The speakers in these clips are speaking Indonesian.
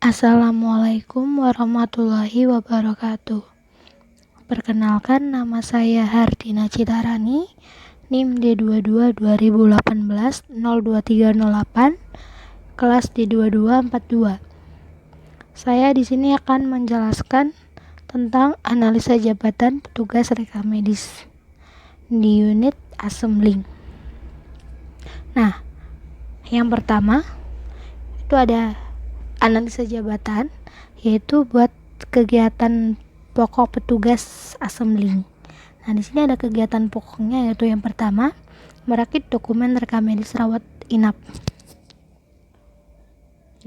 Assalamualaikum warahmatullahi wabarakatuh. Perkenalkan, nama saya Hardina Citarani, NIM D22 2018 02308, kelas D2242. Saya di sini akan menjelaskan tentang analisa jabatan petugas rekam medis di unit assembling. Nah, yang pertama itu ada analisa jabatan, yaitu buat kegiatan pokok petugas assembling. Nah, di sini ada kegiatan pokoknya, yaitu yang pertama, merakit dokumen rekam medis rawat inap.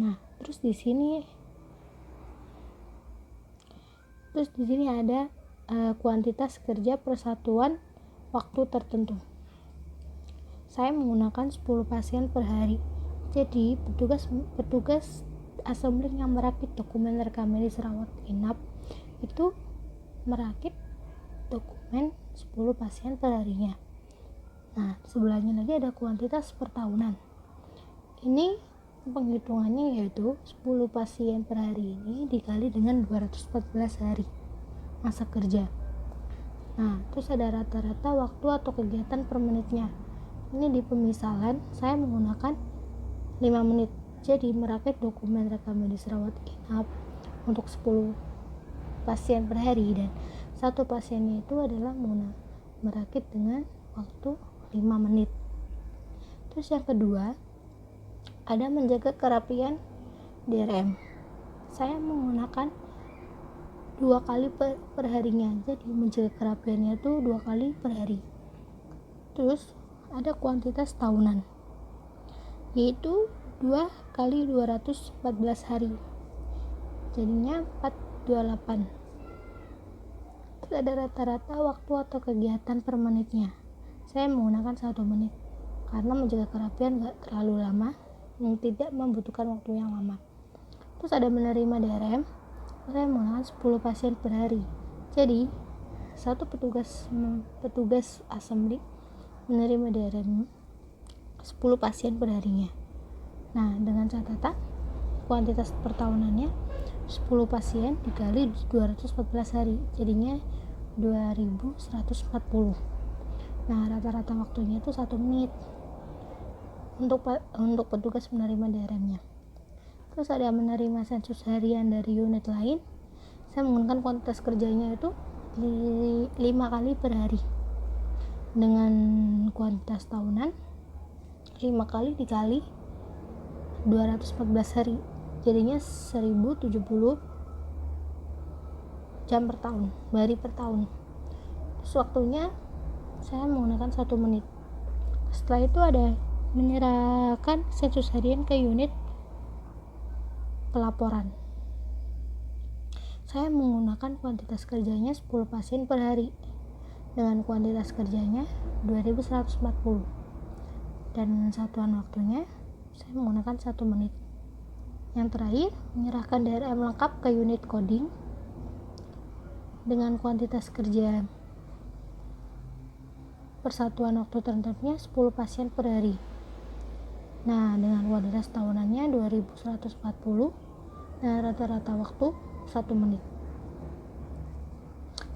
Nah, terus di sini ada kuantitas kerja persatuan waktu tertentu. Saya menggunakan 10 pasien per hari. Jadi, petugas assembling yang merakit dokumen rekam medis rawat inap itu merakit dokumen 10 pasien per harinya. Nah, sebelahnya lagi ada kuantitas per tahunan. Ini penghitungannya yaitu 10 pasien per hari ini dikali dengan 214 hari masa kerja. Nah, terus ada rata-rata waktu atau kegiatan per menitnya. Ini di pemisalan saya menggunakan 5 menit. Jadi merakit dokumen rekam medis rawat inap untuk 10 pasien per hari, dan satu pasiennya itu adalah merakit dengan waktu 5 menit. Terus yang kedua, ada menjaga kerapian DRM. Saya menggunakan 2 kali per harinya. Jadi menjaga kerapiannya itu 2 kali per hari. Terus ada kuantitas tahunan, yaitu 2 kali 214 hari, jadinya 428. Terus ada rata-rata waktu atau kegiatan per menitnya. Saya menggunakan 1 menit karena menjaga kerapian gak terlalu lama, tidak membutuhkan waktu yang lama. Terus ada menerima DRM. Saya menggunakan 10 pasien per hari. Jadi satu petugas assembly menerima DRM 10 pasien per harinya. Nah, dengan catatan kuantitas per tahunannya 10 pasien dikali 214 hari, jadinya 2140. Nah, rata-rata waktunya itu 1 menit untuk petugas menerima DRM-nya. Terus ada menerima sensus harian dari unit lain. Saya menggunakan kuantitas kerjanya itu 5 kali per hari dengan kuantitas tahunan 5 kali dikali 214 hari, jadinya 1070 jam per tahun, hari per tahun. Terus waktunya saya menggunakan 1 menit. Setelah itu ada menyerahkan sensus harian ke unit pelaporan. Saya menggunakan kuantitas kerjanya 10 pasien per hari dengan kuantitas kerjanya 2140, dan satuan waktunya saya menggunakan 1 menit. Yang terakhir, menyerahkan DRM lengkap ke unit coding dengan kuantitas kerja persatuan waktu tertentunya 10 pasien per hari. Nah, dengan kuantitas tahunannya 2140 dan rata-rata waktu 1 menit.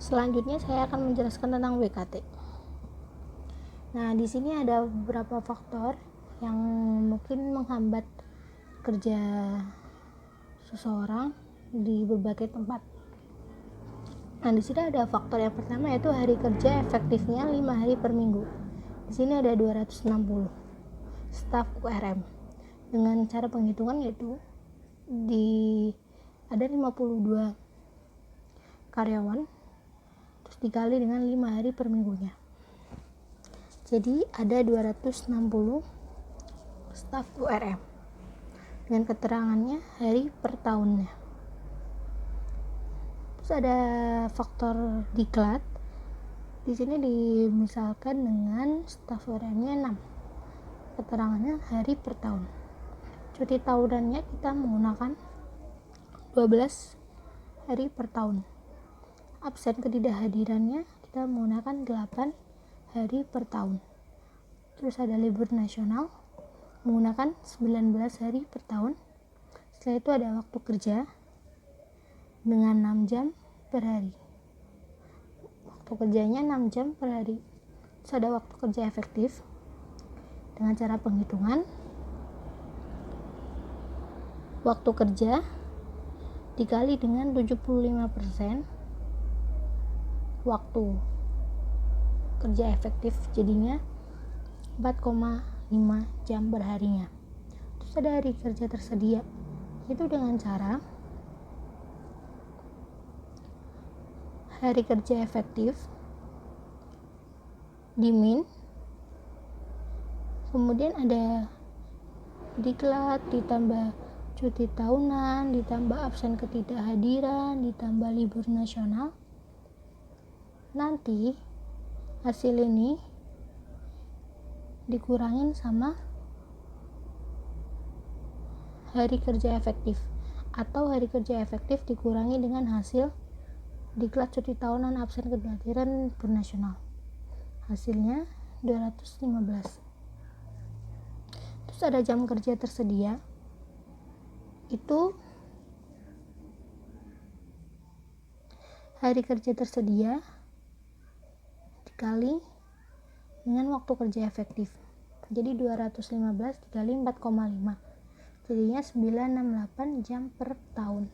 Selanjutnya saya akan menjelaskan tentang WKT. Nah, di sini ada beberapa faktor yang mungkin menghambat kerja seseorang di berbagai tempat. Nah, di sini ada faktor yang pertama, yaitu hari kerja efektifnya 5 hari per minggu. Di sini ada 260 staf URM. Dengan cara penghitungan yaitu ada 52 karyawan, terus dikali dengan 5 hari per minggunya. Jadi ada 260 staf URM dengan keterangannya hari per tahunnya. Terus ada faktor diklat. Di sini dimisalkan dengan staf URM-nya 6. Keterangannya hari per tahun. Cuti tahunannya kita menggunakan 12 hari per tahun. Absen ketidakhadirannya kita menggunakan 8 hari per tahun. Terus ada libur nasional menggunakan 19 hari per tahun. Setelah itu ada waktu kerja dengan 6 jam per hari. Waktu kerjanya 6 jam per hari. Terus ada waktu kerja efektif dengan cara penghitungan waktu kerja dikali dengan 75% waktu kerja efektif, jadinya 4,5 jam per harinya. Terus ada hari kerja tersedia, itu dengan cara hari kerja efektif dimin, kemudian ada diklat, ditambah cuti tahunan, ditambah absen ketidakhadiran, ditambah libur nasional. Nanti hasil ini dikurangin sama hari kerja efektif, atau hari kerja efektif dikurangi dengan hasil diklat cuti tahunan, absen ketidakhadiran, libur nasional. Hasilnya 215. Terus ada jam kerja tersedia, itu hari kerja tersedia dikali dengan waktu kerja efektif, jadi 215 dikali 4,5, jadinya 968 jam per tahun.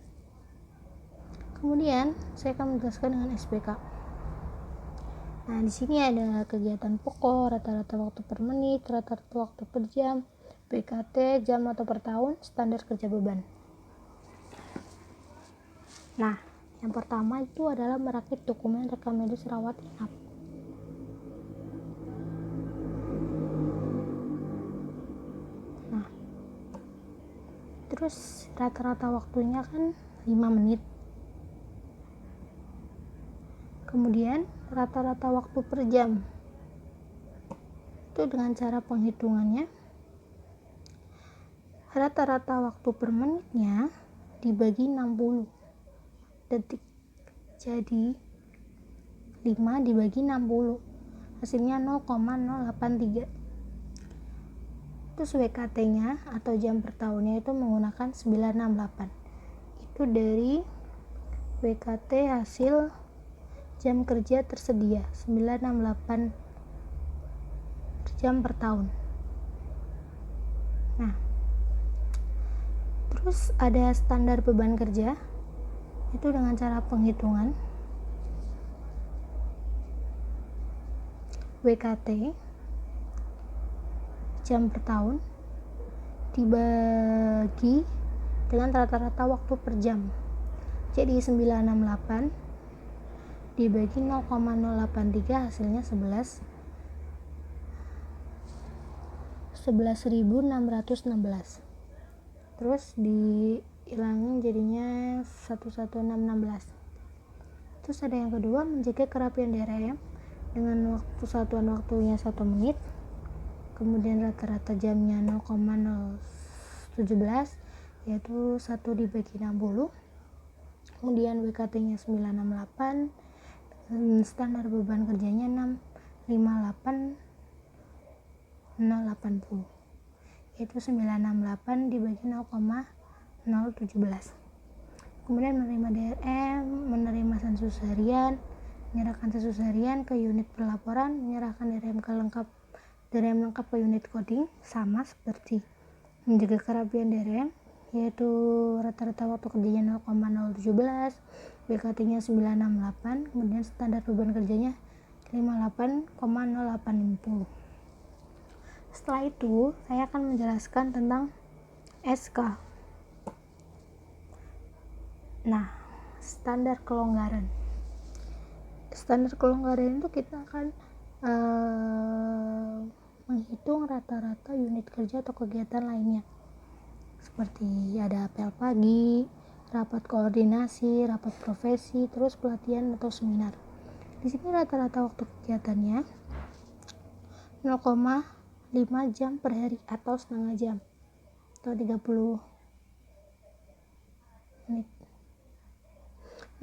Kemudian saya akan menjelaskan dengan SPK. Nah, di sini ada kegiatan pokok, rata-rata waktu per menit, rata-rata waktu per jam, PKT, jam atau per tahun, standar kerja beban. Nah, yang pertama itu adalah merakit dokumen rekam medis rawat inap. Nah, terus rata-rata waktunya kan 5 menit. Kemudian rata-rata waktu per jam itu dengan cara penghitungannya, rata-rata waktu per menitnya dibagi 60 detik, jadi 5 dibagi 60, hasilnya 0,083. Terus WKT nya atau jam per tahunnya itu menggunakan 968, itu dari WKT hasil jam kerja tersedia 968 jam per tahun. Nah, terus ada standar beban kerja, itu dengan cara penghitungan WKT jam per tahun dibagi dengan rata-rata waktu per jam, jadi 968 dibagi 0,083, hasilnya 11.616. Terus dihilangin jadinya 11616. Terus ada yang kedua, menjaga kerapian DRM dengan waktu satuan waktunya 1 menit, kemudian rata-rata jamnya 0,017, yaitu 1 dibagi 60, kemudian WKT nya 968, standar beban kerjanya 658,080, yaitu 968 dibagi 0,017. Kemudian menerima DRM, menerima sensus harian, menyerahkan sensus harian ke unit pelaporan, menyerahkan DRM lengkap ke unit coding, sama seperti menjaga kerapian DRM, yaitu rata-rata waktu kerjanya 0,017, BKT nya 968, kemudian standar beban kerjanya 58,0850. Setelah itu saya akan menjelaskan tentang SK. Nah, standar kelonggaran itu kita akan menghitung rata-rata unit kerja atau kegiatan lainnya, seperti ada apel pagi, rapat koordinasi, rapat profesi, terus pelatihan atau seminar. Di sini rata-rata waktu kegiatannya 0,5 jam per hari atau setengah jam atau 30 menit.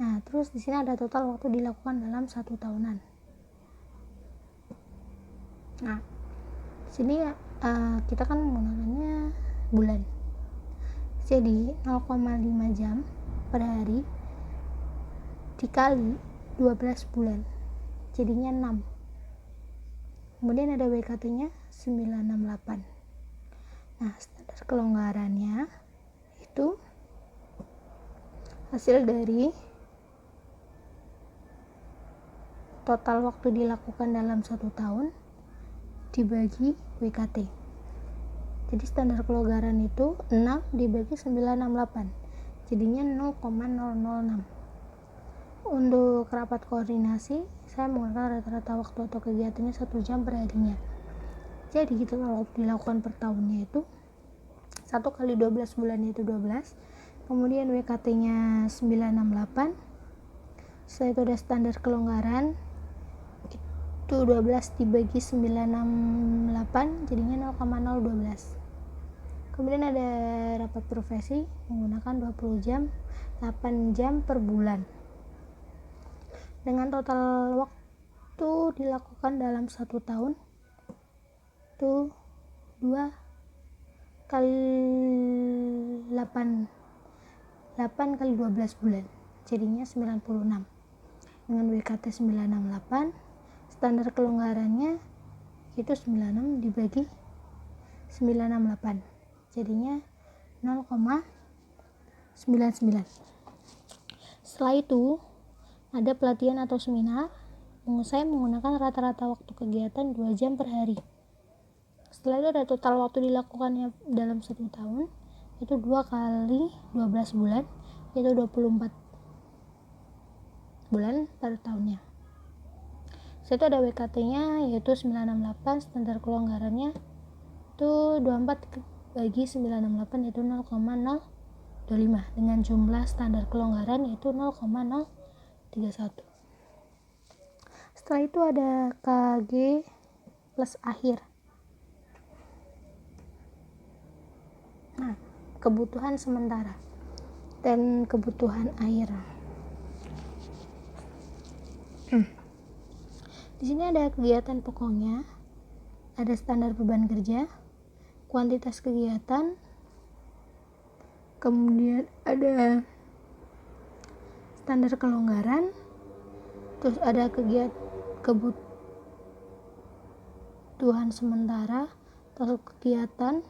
Nah, terus di sini ada total waktu dilakukan dalam 1 tahunan. Nah, di sini kita kan menggunakannya bulan. Jadi 0,5 jam per hari dikali 12 bulan jadinya 6. Kemudian ada WKT nya 968. Nah, standar kelonggarannya itu hasil dari total waktu dilakukan dalam 1 tahun dibagi WKT. Jadi standar kelonggaran itu 6 dibagi 968 jadinya 0,006. Untuk rapat koordinasi saya menggunakan rata-rata waktu atau kegiatannya 1 jam per harinya. Jadi kalau dilakukan per tahunnya itu 1 kali 12 bulan itu 12, kemudian WKT nya 968. Setelah itu ada standar kelonggaran itu 12 dibagi 968 jadinya 0,012. Kemudian ada rapat profesi menggunakan 20 jam 8 jam per bulan dengan total waktu dilakukan dalam 1 tahun itu 2 kali 8 kali 12 bulan jadinya 96 dengan WKT 968. Standar kelonggarannya itu 96 dibagi 968 jadinya 0,99. Setelah itu ada pelatihan atau seminar. Saya menggunakan rata-rata waktu kegiatan 2 jam per hari. Setelah itu ada total waktu dilakukannya dalam 1 tahun itu 2 kali 12 bulan yaitu 24 bulan pada tahunnya. Setelah itu ada WKT nya yaitu 968. Standar kelonggarannya itu 24 bagi 968 yaitu 0,025 dengan jumlah standar kelonggaran yaitu 0,031. Setelah itu ada KG plus akhir. Nah, kebutuhan sementara dan kebutuhan air. Di sini ada kegiatan pokoknya, ada standar beban kerja, kuantitas kegiatan, kemudian ada standar kelonggaran, terus ada kebutuhan sementara atau kegiatan,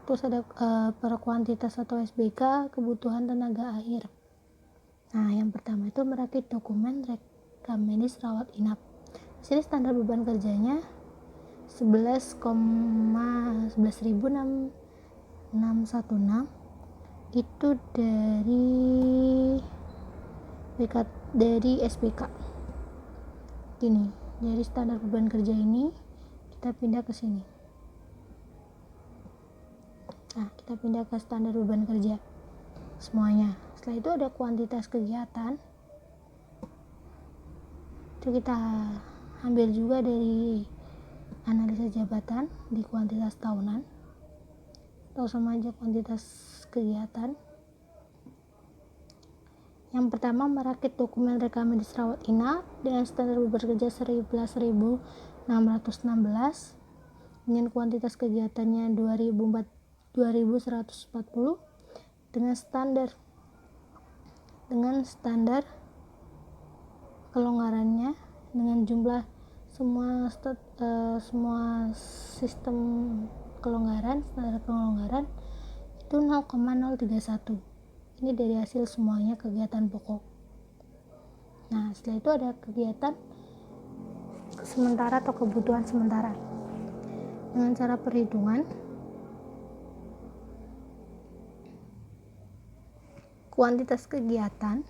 terus ada per kuantitas atau SBK, kebutuhan tenaga akhir. Nah, yang pertama itu merakit dokumen rekam medis rawat inap. Di sini standar beban kerjanya 11.616 itu dari SPK. Gini, dari standar beban kerja ini kita pindah ke sini. Nah, kita pindah ke standar beban kerja semuanya. Setelah itu ada kuantitas kegiatan. Itu kita ambil juga dari analisa jabatan di kuantitas tahunan. Tahu sama aja kuantitas kegiatan. Yang pertama merakit dokumen rekam medis rawat inap dengan standar beban kerja 11.616 dengan kuantitas kegiatannya 2.140 dengan standar kelonggarannya dengan jumlah semua sistem kelonggaran, standar kelonggaran itu 0,031. Ini dari hasil semuanya kegiatan pokok. Nah, setelah itu ada kegiatan sementara atau kebutuhan sementara. Dengan cara perhitungan kuantitas kegiatan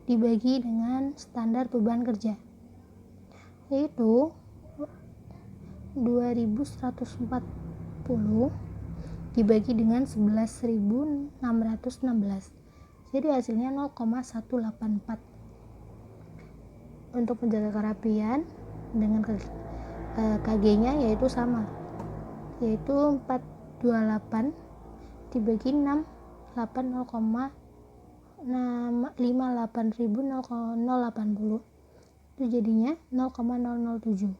dibagi dengan standar beban kerja, yaitu 2.140 dibagi dengan 11.616. Jadi hasilnya 0,184. Untuk menjaga kerapian dengan KG-nya yaitu sama, yaitu 428 dibagi 6 580.080 itu jadinya 0,007.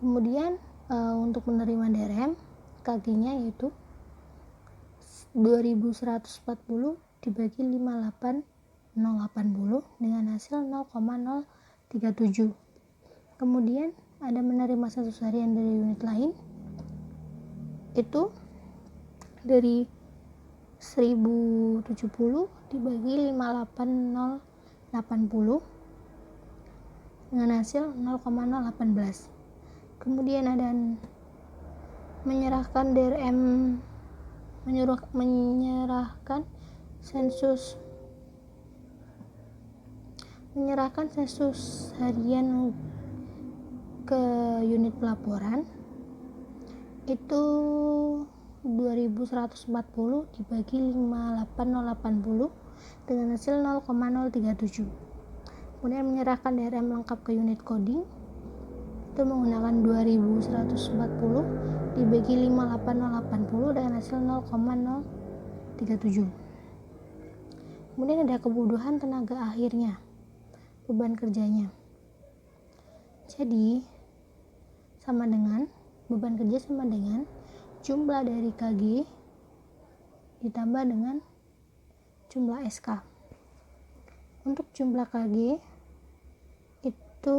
Kemudian Untuk menerima DRM, KG-nya yaitu 2140 dibagi 58080 dengan hasil 0,037. Kemudian ada menerima status harian dari unit lain, itu dari 1070 dibagi 58080 dengan hasil 0,018. Kemudian ada menyerahkan DRM, menyerahkan sensus harian ke unit pelaporan, itu 2140 dibagi 58080 dengan hasil 0,037. Kemudian menyerahkan DRM lengkap ke unit coding, itu menggunakan 2140 dibagi 58080 dengan hasil 0,037. Kemudian ada kebutuhan tenaga akhirnya, beban kerjanya. Jadi beban kerja sama dengan jumlah dari KG ditambah dengan jumlah SK. Untuk jumlah KG itu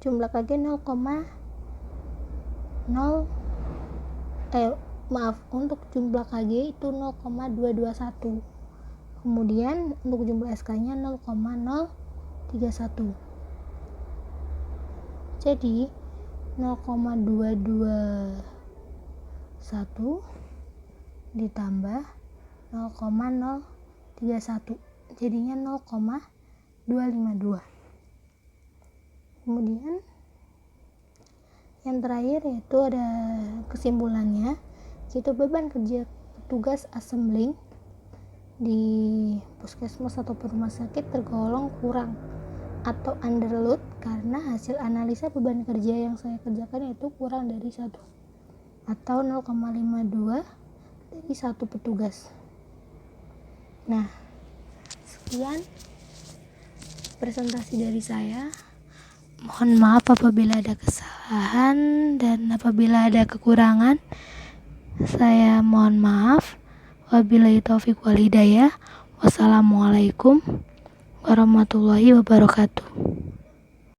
jumlah KG untuk jumlah KG itu 0,221. Kemudian untuk jumlah SK-nya 0,031. Jadi 0,221 ditambah 0,031 jadinya 0,252. Kemudian yang terakhir yaitu ada kesimpulannya, yaitu beban kerja petugas assembling di puskesmas ataupun rumah sakit tergolong kurang atau underload karena hasil analisa beban kerja yang saya kerjakan yaitu kurang dari 1 atau 0,52 dari 1 petugas. Nah, sekian presentasi dari saya. Mohon maaf apabila ada kesalahan dan apabila ada kekurangan, saya mohon maaf. Wabillahi taufiq wal hidayah. Wassalamualaikum warahmatullahi wabarakatuh.